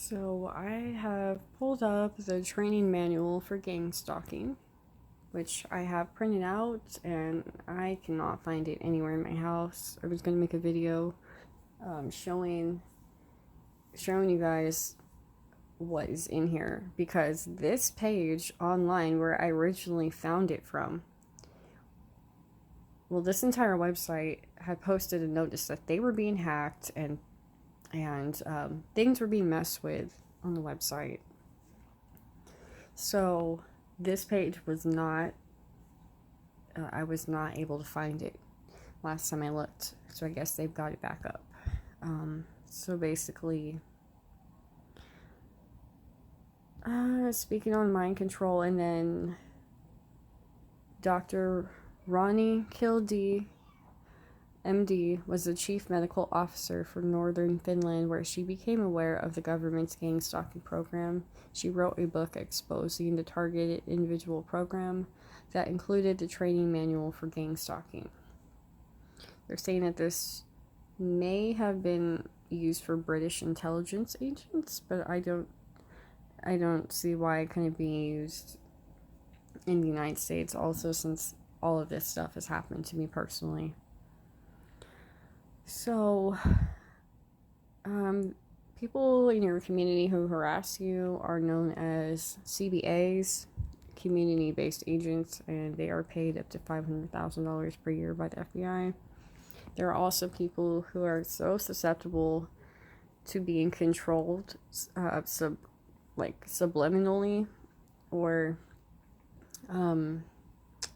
So I have pulled up the training manual for gang stalking, which I have printed out and I cannot find it anywhere in my house. I was going to make a video showing you guys what is in here, because this page online where I originally found it from, well, this entire website had posted a notice that they were being hacked and things were being messed with on the website. So this page was not, I was not able to find it last time I looked. So I guess they've got it back up. So basically, speaking on mind control, and then Dr. Ronnie Kildee, MD, was the chief medical officer for northern Finland, where she became aware of the government's gang stalking program. She wrote a book exposing the targeted individual program that included the training manual for gang stalking. They're saying that this may have been used for British intelligence agents, but I don't see why it couldn't be used in the United States also, since all of this stuff has happened to me personally. So, people in your community who harass you are known as CBAs, community-based agents, and they are paid up to $500,000 per year by the FBI. There are also people who are so susceptible to being controlled, subliminally, or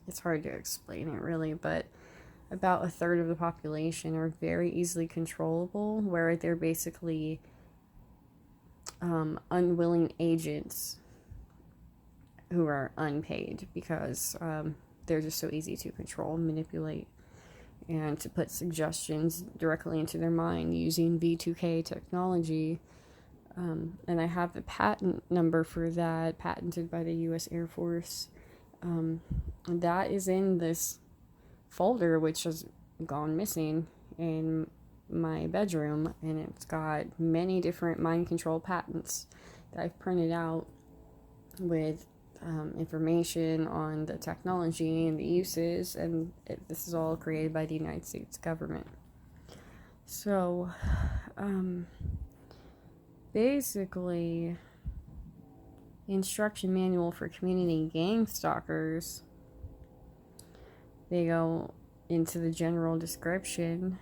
it's hard to explain it really, but about a third of the population are very easily controllable, where they're basically unwilling agents who are unpaid, because they're just so easy to control, manipulate, and to put suggestions directly into their mind using V2K technology. And I have the patent number for that, patented by the U.S. Air Force. That is in this folder, which has gone missing in my bedroom, and it's got many different mind control patents that I've printed out with information on the technology and the uses, and this is all created by the United States government. So basically, the instruction manual for community gang stalkers, they go into the general description,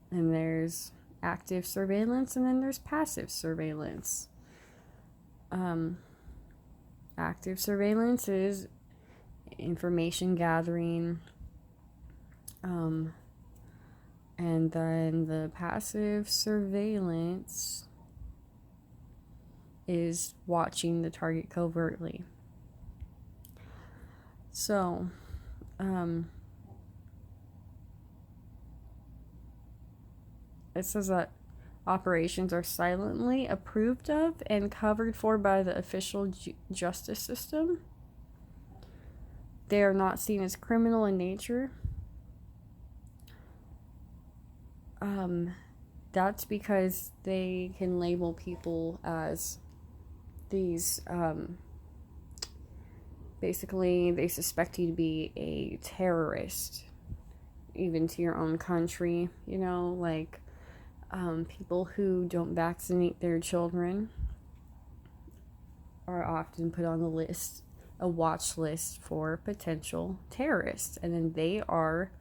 and there's active surveillance, and then there's passive surveillance. Active surveillance is information gathering, and then the passive surveillance is watching the target covertly. So, it says that operations are silently approved of and covered for by the official justice system. They are not seen as criminal in nature. That's because they can label people as these, basically they suspect you to be a terrorist, even to your own country, like people who don't vaccinate their children are often put on the list, a watch list for potential terrorists, and then they are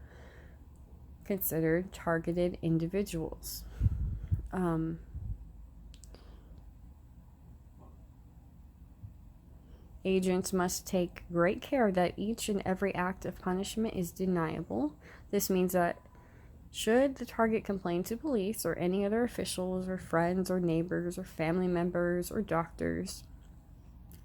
considered targeted individuals. Agents must take great care that each and every act of punishment is deniable. This means that should the target complain to police or any other officials or friends or neighbors or family members or doctors,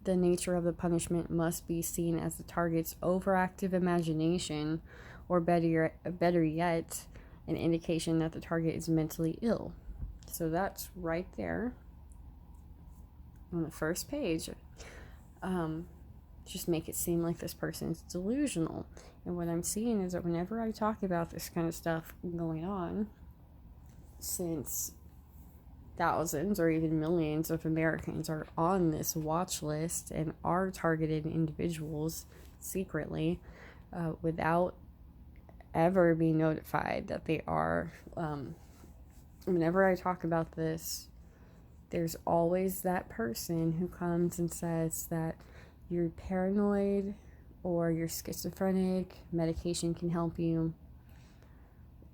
the nature of the punishment must be seen as the target's overactive imagination, or better yet, an indication that the target is mentally ill. So that's right there on the first page. Just make it seem like this person is delusional. And what I'm seeing is that whenever I talk about this kind of stuff going on, since thousands or even millions of Americans are on this watch list and are targeted individuals secretly, without ever being notified that they are. Whenever I talk about this, there's always that person who comes and says that you're paranoid or you're schizophrenic, medication can help you.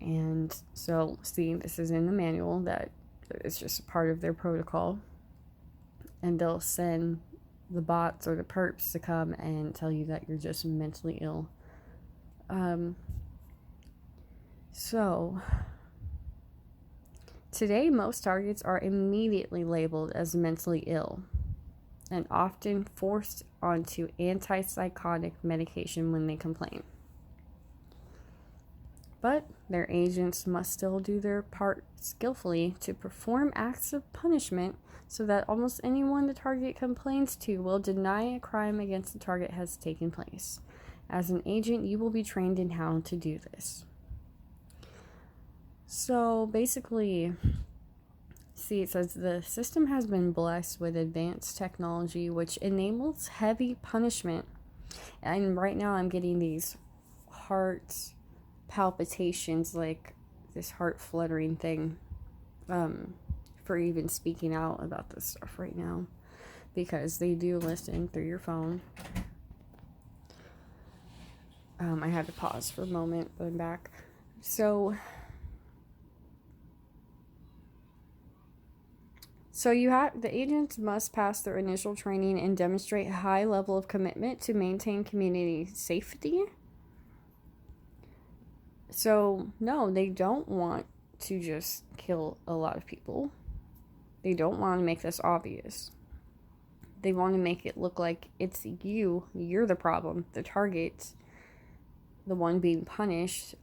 And so, see, this is in the manual that it's just a part of their protocol. And they'll send the bots or the perps to come and tell you that you're just mentally ill. So, today most targets are immediately labeled as mentally ill and often forced onto antipsychotic medication when they complain. But their agents must still do their part skillfully to perform acts of punishment so that almost anyone the target complains to will deny a crime against the target has taken place. As an agent, you will be trained in how to do this. So basically, see, it says the system has been blessed with advanced technology which enables heavy punishment. And right now I'm getting these heart palpitations, like this heart fluttering thing, for even speaking out about this stuff right now, because they do listen through your phone. I had to pause for a moment, but I'm back. So the agents must pass their initial training and demonstrate a high level of commitment to maintain community safety. So, no, they don't want to just kill a lot of people. They don't want to make this obvious. They want to make it look like it's you're the problem. The target, the one being punished,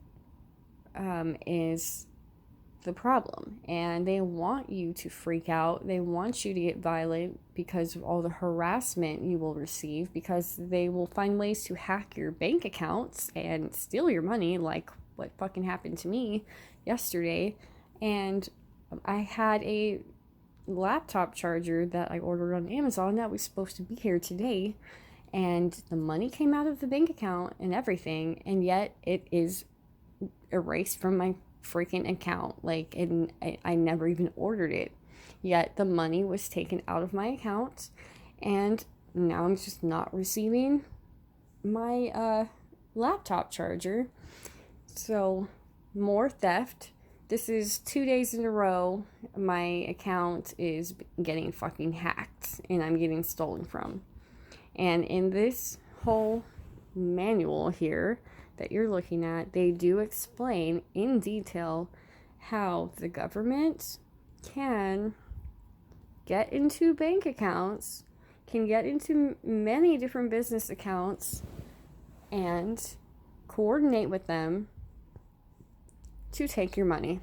is the problem. And they want you to freak out. They want you to get violent because of all the harassment you will receive, because they will find ways to hack your bank accounts and steal your money, like what fucking happened to me yesterday. And I had a laptop charger that I ordered on Amazon that was supposed to be here today, and the money came out of the bank account and everything, and yet it is erased from my freaking account. Like, and I never even ordered it, yet the money was taken out of my account, and now I'm just not receiving my laptop charger. So, more theft. This is 2 days in a row my account is getting fucking hacked and I'm getting stolen from. And in this whole manual here that you're looking at, they do explain in detail how the government can get into bank accounts, can get into many different business accounts, and coordinate with them to take your money,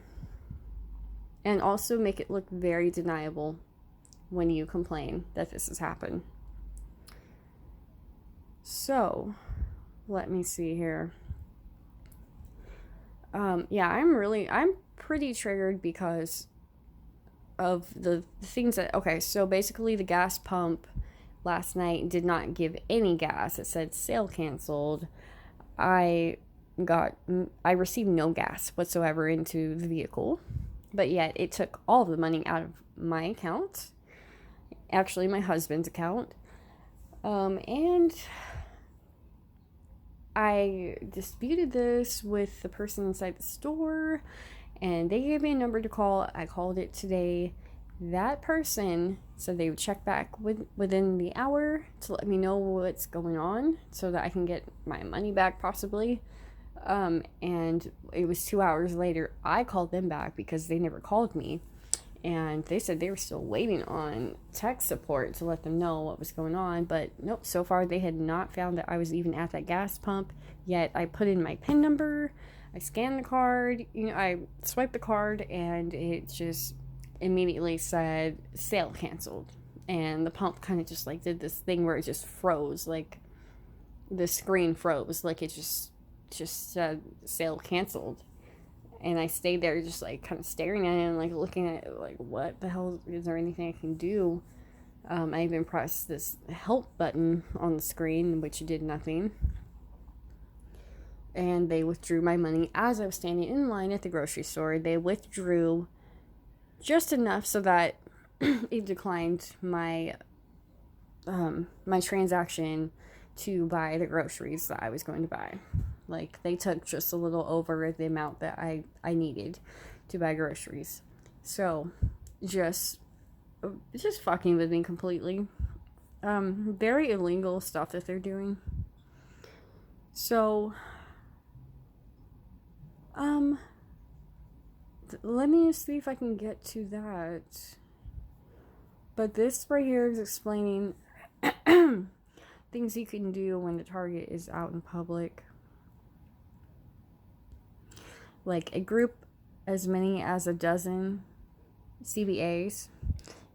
and also make it look very deniable when you complain that this has happened. So, let me see here. I'm pretty triggered because of the things that, okay, so basically the gas pump last night did not give any gas. It said sale canceled. I received no gas whatsoever into the vehicle, but yet it took all of the money out of my account, actually my husband's account, and I disputed this with the person inside the store, and they gave me a number to call. I called it today. That person said they would check back within the hour to let me know what's going on so that I can get my money back possibly. And it was 2 hours later, I called them back because they never called me. And they said they were still waiting on tech support to let them know what was going on. But nope, so far they had not found that I was even at that gas pump. Yet I put in my PIN number, I scanned the card, I swiped the card, and it just immediately said sale canceled. And the pump kind of just like did this thing where it just froze, like the screen froze, like it just said sale canceled. And I stayed there just like kind of staring at it and like looking at it like, what the hell, is there anything I can do? I even pressed this help button on the screen, which did nothing. And they withdrew my money as I was standing in line at the grocery store. They withdrew just enough so that it declined my my transaction to buy the groceries that I was going to buy. Like, they took just a little over the amount that I needed to buy groceries. So, just fucking with me completely. Very illegal stuff that they're doing. So, let me see if I can get to that. But this right here is explaining things you can do when the target is out in public. Like, a group as many as a dozen CBAs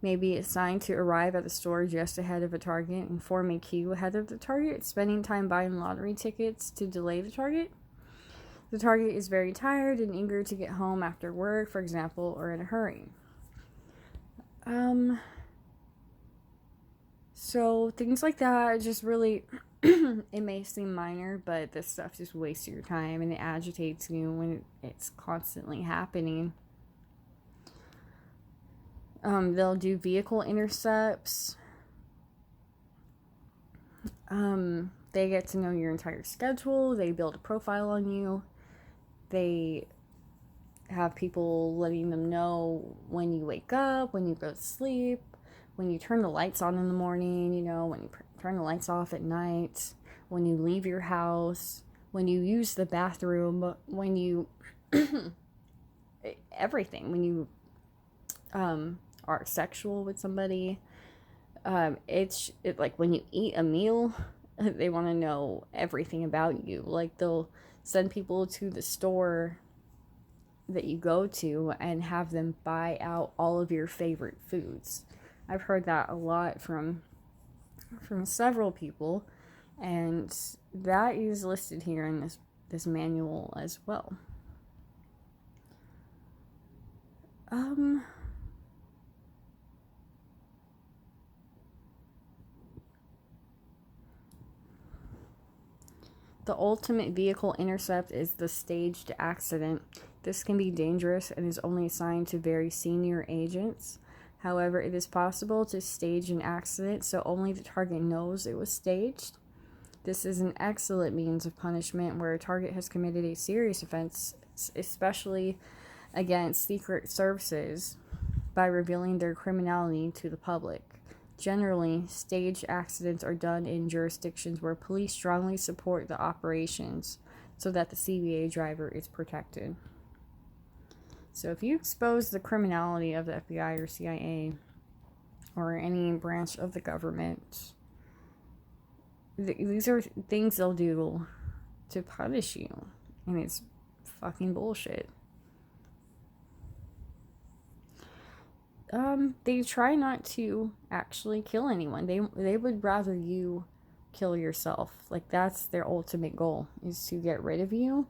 may be assigned to arrive at the store just ahead of a target and form a queue ahead of the target, spending time buying lottery tickets to delay the target. The target is very tired and eager to get home after work, for example, or in a hurry. So things like that just really, it may seem minor, but this stuff just wastes your time and it agitates you when it's constantly happening. They'll do vehicle intercepts. They get to know your entire schedule. They build a profile on you. They have people letting them know when you wake up, when you go to sleep, when you turn the lights on in the morning, you know, when you turn the lights off at night, when you leave your house, when you use the bathroom, when you everything, when you are sexual with somebody. It's like when you eat a meal, they want to know everything about you. Like, they'll send people to the store that you go to and have them buy out all of your favorite foods. I've heard that a lot from several people, and that is listed here in this manual as well. The ultimate vehicle intercept is the staged accident. This can be dangerous and is only assigned to very senior agents. However, it is possible to stage an accident so only the target knows it was staged. This is an excellent means of punishment where a target has committed a serious offense, especially against secret services, by revealing their criminality to the public. Generally, staged accidents are done in jurisdictions where police strongly support the operations so that the CBA driver is protected. So if you expose the criminality of the FBI or CIA or any branch of the government, these are things they'll do to punish you. And it's fucking bullshit. They try not to actually kill anyone. They would rather you kill yourself. Like, that's their ultimate goal, is to get rid of you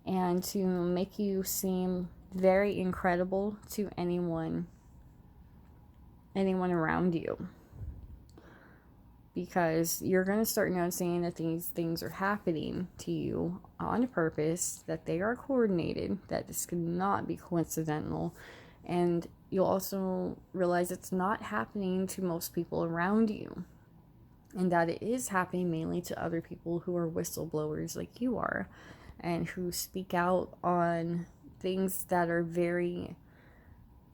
and to make you seem very incredible to anyone around you. Because you're going to start noticing that these things are happening to you on purpose, that they are coordinated, that this cannot be coincidental, and you'll also realize it's not happening to most people around you, and that it is happening mainly to other people who are whistleblowers like you are, and who speak out on things that are very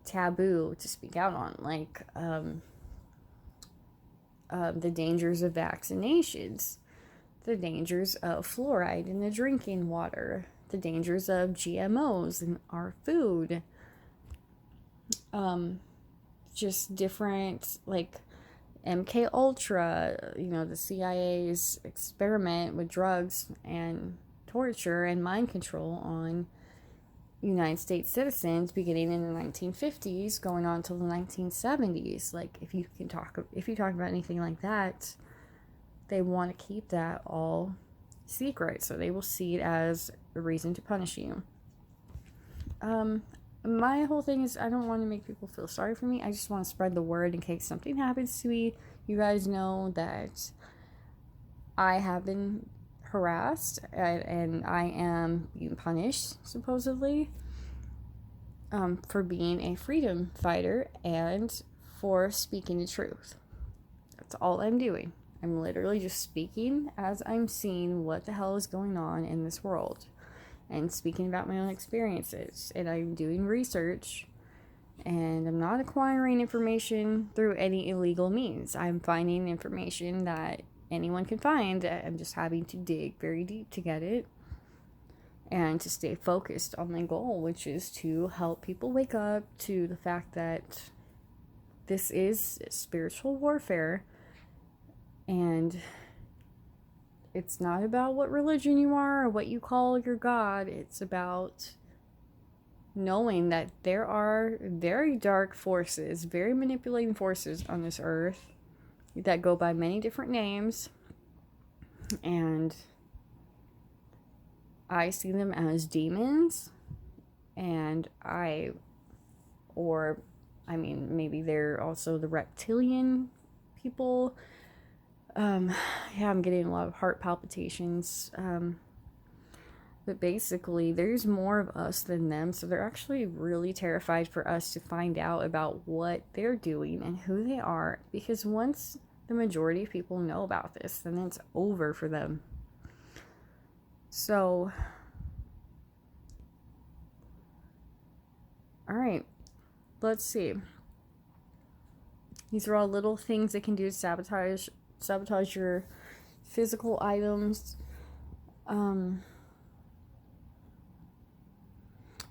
taboo to speak out on, like the dangers of vaccinations, the dangers of fluoride in the drinking water, the dangers of GMOs in our food, just different, like MK Ultra, you know, the CIA's experiment with drugs and torture and mind control on United States citizens beginning in the 1950s, going on till the 1970s. Like, if you talk about anything like that, they want to keep that all secret, so they will see it as a reason to punish you. My whole thing is I don't want to make people feel sorry for me. I just want to spread the word in case something happens to me. You guys know that I have been harassed and I am being punished, supposedly, for being a freedom fighter and for speaking the truth. That's all I'm doing. I'm literally just speaking as I'm seeing what the hell is going on in this world and speaking about my own experiences. And I'm doing research, and I'm not acquiring information through any illegal means. I'm finding information that anyone can find. I'm just having to dig very deep to get it and to stay focused on my goal, which is to help people wake up to the fact that this is spiritual warfare, and it's not about what religion you are or what you call your God. It's about knowing that there are very dark forces, very manipulating forces on this earth that go by many different names, and I see them as demons, and maybe they're also the reptilian people. I'm getting a lot of heart palpitations. But basically, there's more of us than them, so they're actually really terrified for us to find out about what they're doing and who they are, because once the majority of people know about this, then it's over for them. So, alright, let's see. These are all little things that can do to sabotage your physical items.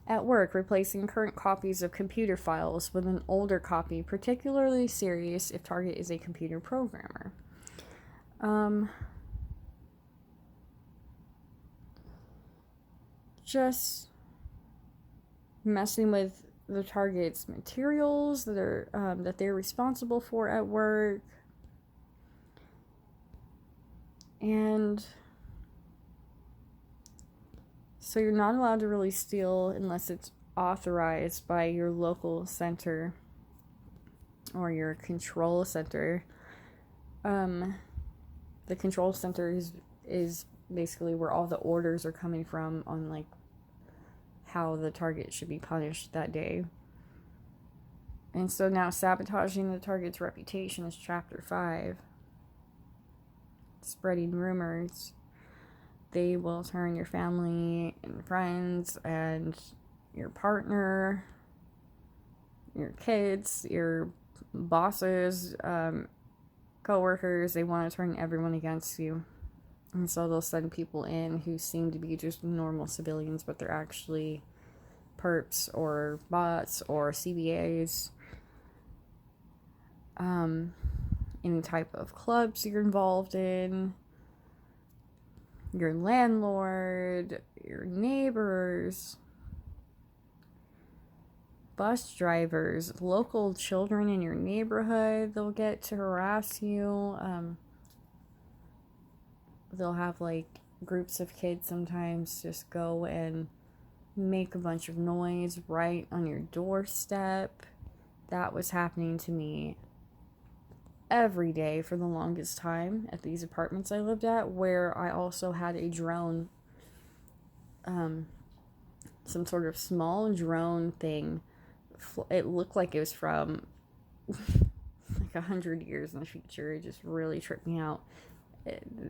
At work, replacing current copies of computer files with an older copy, particularly serious if target is a computer programmer. Just messing with the target's materials that they're responsible for at work, and so you're not allowed to really steal unless it's authorized by your local center or your control center. The control center is basically where all the orders are coming from on like how the target should be punished that day. And so now sabotaging the target's reputation is chapter 5. Spreading rumors. They will turn your family and friends and your partner, your kids, your bosses, co-workers, they want to turn everyone against you. And so they'll send people in who seem to be just normal civilians, but they're actually perps or bots or CBAs. Any type of clubs you're involved in, your landlord, your neighbors, bus drivers, local children in your neighborhood, they'll get to harass you. They'll have like groups of kids sometimes just go and make a bunch of noise right on your doorstep. That was happening to me every day for the longest time at these apartments I lived at, where I also had a drone, some sort of small drone thing. It looked like it was from like 100 years in the future. It just really tripped me out.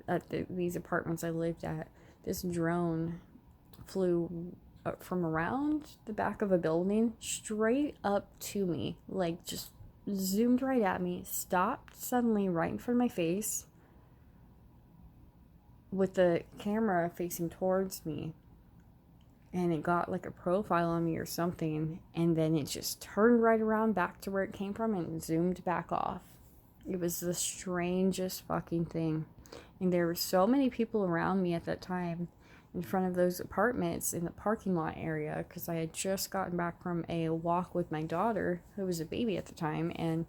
At these apartments I lived at, this drone flew from around the back of a building straight up to me, like just zoomed right at me, stopped suddenly right in front of my face with the camera facing towards me, and it got like a profile on me or something, and then it just turned right around back to where it came from and zoomed back off. It was the strangest fucking thing. And there were so many people around me at that time in front of those apartments in the parking lot area, because I had just gotten back from a walk with my daughter, who was a baby at the time, and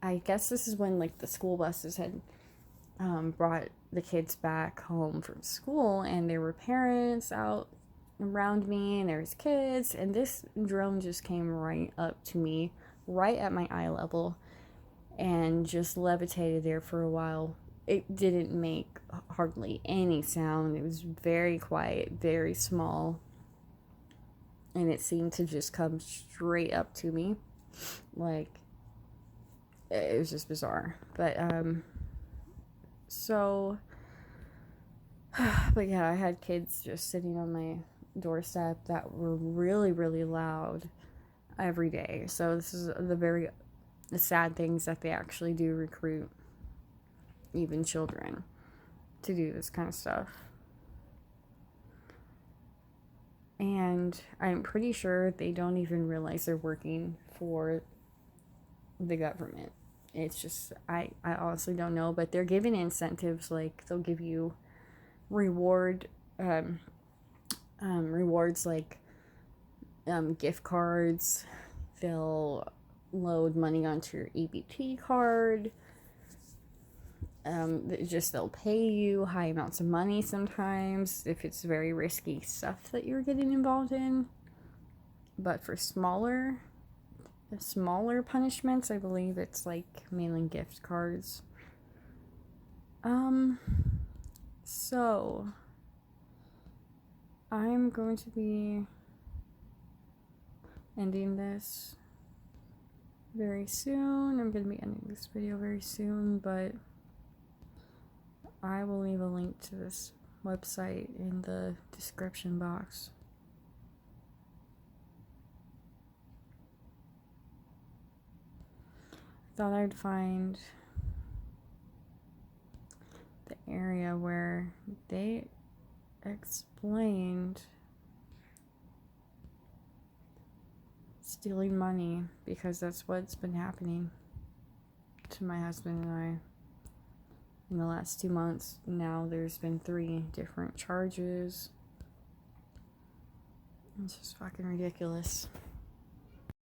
I guess this is when like the school buses had brought the kids back home from school, and there were parents out around me, and there's kids, and this drone just came right up to me, right at my eye level, and just levitated there for a while. It didn't make hardly any sound. It was very quiet, very small, and it seemed to just come straight up to me. Like, it was just bizarre. But but yeah, I had kids just sitting on my doorstep that were really, really loud every day. So this is the sad things that they actually do recruit even children to do this kind of stuff. And I'm pretty sure they don't even realize they're working for the government. It's just, I honestly don't know, but they're giving incentives, like they'll give you rewards like gift cards. They'll load money onto your EBT card. They'll pay you high amounts of money sometimes if it's very risky stuff that you're getting involved in. But for smaller punishments, I believe it's like mailing gift cards. So I'm going to be ending this very soon. I'm going to be ending this video very soon, but I will leave a link to this website in the description box. I thought I'd find the area where they explained stealing money, because that's what's been happening to my husband and I in the last 2 months. Now there's been 3 different charges. It's just fucking ridiculous.